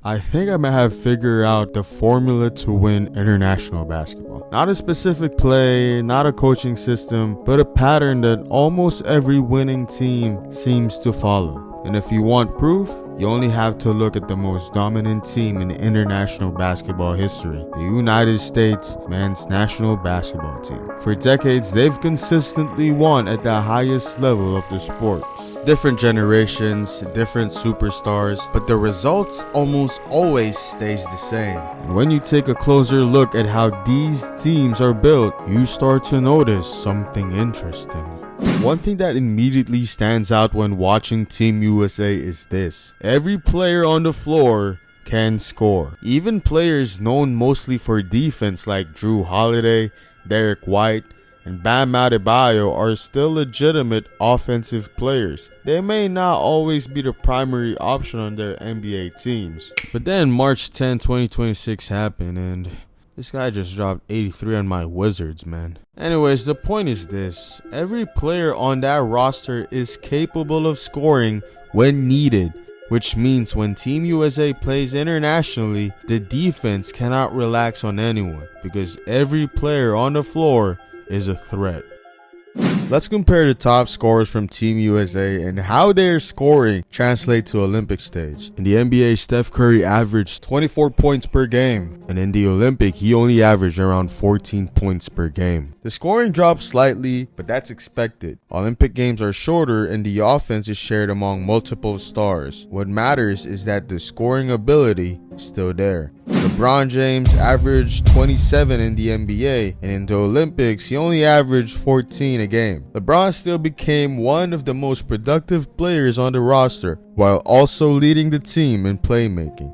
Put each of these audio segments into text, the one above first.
I think I might have figured out the formula to win international basketball. Not a specific play, not a coaching system, but a pattern that almost every winning team seems to follow. And if you want proof, you only have to look at the most dominant team in international basketball history, the United States men's national basketball team. For decades, they've consistently won at the highest level of the sports. Different generations, different superstars, but the results almost always stays the same. And when you take a closer look at how these teams are built, you start to notice something interesting. One thing that immediately stands out when watching Team USA is this: every player on the floor can score. Even players known mostly for defense like Drew Holiday, Derek White, and Bam Adebayo are still legitimate offensive players. They may not always be the primary option on their NBA teams. But then March 10, 2026 happened and this guy just dropped 83 on my Wizards, man. Anyways, the point is this: every player on that roster is capable of scoring when needed, which means when Team USA plays internationally, the defense cannot relax on anyone because every player on the floor is a threat. Let's compare the top scorers from Team USA and how their scoring translates to Olympic stage. In the NBA, Steph Curry averaged 24 points per game, and in the Olympic, he only averaged around 14 points per game. The scoring dropped slightly, but that's expected. Olympic games are shorter and the offense is shared among multiple stars. What matters is that the scoring ability is still there. LeBron James averaged 27 in the NBA, and in the Olympics, he only averaged 14 a game. LeBron still became one of the most productive players on the roster, while also leading the team in playmaking.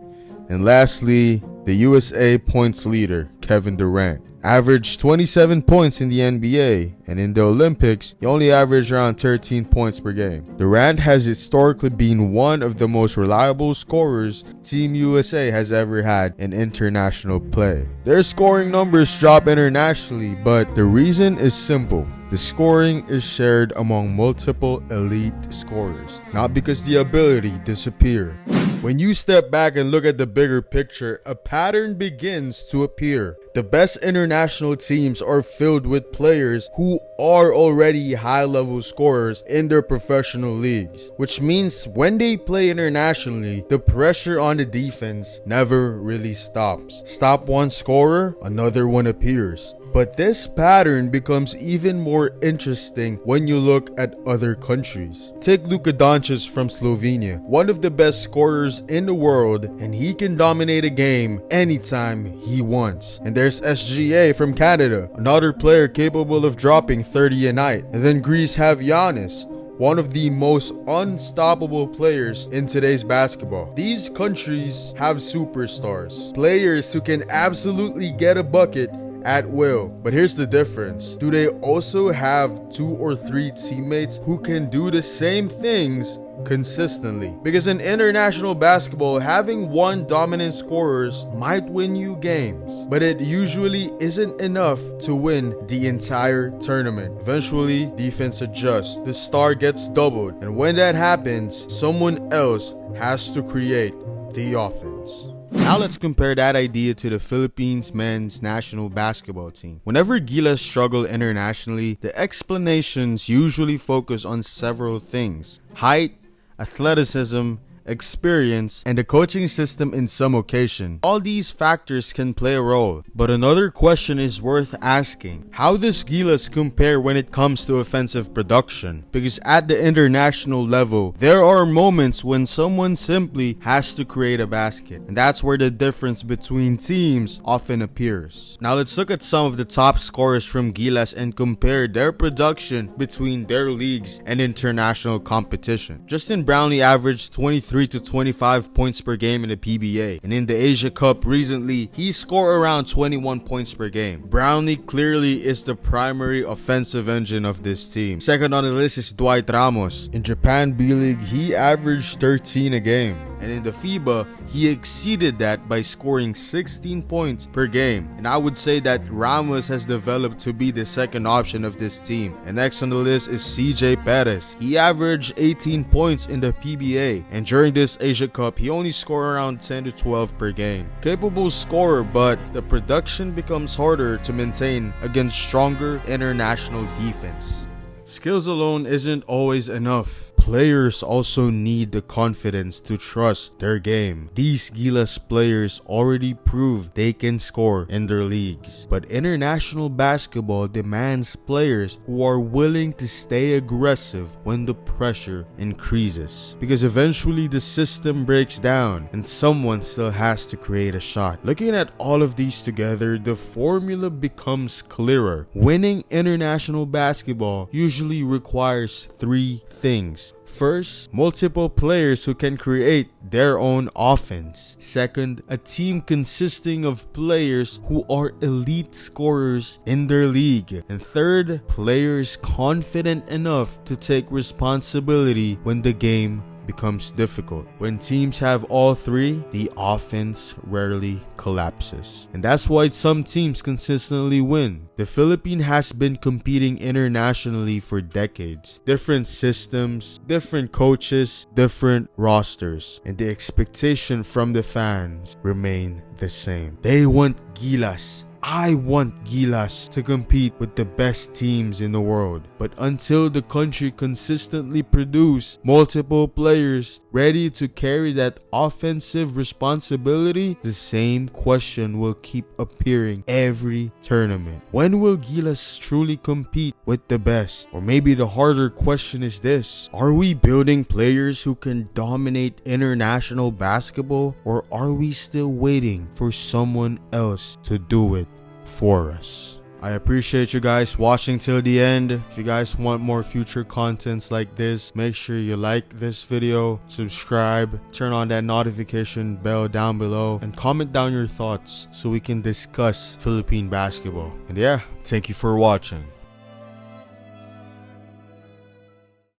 And lastly, the USA points leader, Kevin Durant, averaged 27 points in the NBA, and in the Olympics, he only averaged around 13 points per game. Durant has historically been one of the most reliable scorers Team USA has ever had in international play. Their scoring numbers drop internationally, but the reason is simple. The scoring is shared among multiple elite scorers, not because the ability disappears. When you step back and look at the bigger picture, a pattern begins to appear. The best international teams are filled with players who are already high-level scorers in their professional leagues, which means when they play internationally, the pressure on the defense never really stops. Stop one scorer, another one appears. But this pattern becomes even more interesting when you look at other countries. Take Luka Doncic from Slovenia, one of the best scorers in the world, and he can dominate a game anytime he wants. And there's SGA from Canada, another player capable of dropping 30 a night. And then Greece have Giannis, one of the most unstoppable players in today's basketball. These countries have superstars, players who can absolutely get a bucket at will. But here's the difference. Do they also have 2 or 3 teammates who can do the same things consistently? Because in international basketball, having one dominant scorer might win you games, but it usually isn't enough to win the entire tournament. Eventually, defense adjusts, the star gets doubled, and when that happens, someone else has to create the offense. Now let's compare that idea to the Philippines men's national basketball team. Whenever Gilas struggle internationally, the explanations usually focus on several things: height, athleticism, experience, and the coaching system in some occasion. All these factors can play a role, but another question is worth asking. How does Gilas compare when it comes to offensive production? Because at the international level, there are moments when someone simply has to create a basket, and that's where the difference between teams often appears. Now let's look at some of the top scorers from Gilas and compare their production between their leagues and international competition. Justin Brownlee averaged 23 to 25 points per game in the PBA, and in the Asia Cup recently, he scored around 21 points per game. Brownlee clearly is the primary offensive engine of this team. Second on the list is Dwight Ramos. In Japan B-League, he averaged 13 a game. and in the FIBA, he exceeded that by scoring 16 points per game. And I would say that Ramos has developed to be the second option of this team. And next on the list is CJ Perez. He averaged 18 points in the PBA, and during this Asia Cup, he only scored around 10 to 12 per game. Capable scorer, but the production becomes harder to maintain against stronger international defense. Skills alone isn't always enough. Players also need the confidence to trust their game. These Gilas players already proved they can score in their leagues. But international basketball demands players who are willing to stay aggressive when the pressure increases. Because eventually the system breaks down and someone still has to create a shot. Looking at all of these together, the formula becomes clearer. Winning international basketball usually requires three things. First, multiple players who can create their own offense. Second, a team consisting of players who are elite scorers in their league. And third, players confident enough to take responsibility when the game becomes difficult. When teams have all three, the offense rarely collapses. And that's why some teams consistently win. The Philippines has been competing internationally for decades. Different systems, different coaches, different rosters. And the expectation from the fans remain the same. They want Gilas. I want Gilas to compete with the best teams in the world. But until the country consistently produce multiple players ready to carry that offensive responsibility, the same question will keep appearing every tournament. When will Gilas truly compete with the best? Or maybe the harder question is this: are we building players who can dominate international basketball, or are we still waiting for someone else to do it for us? I appreciate you guys watching till the end. If you guys want more future contents like this, make sure you like this video, subscribe, turn on that notification bell down below, and comment down your thoughts so we can discuss Philippine basketball. And yeah, thank you for watching.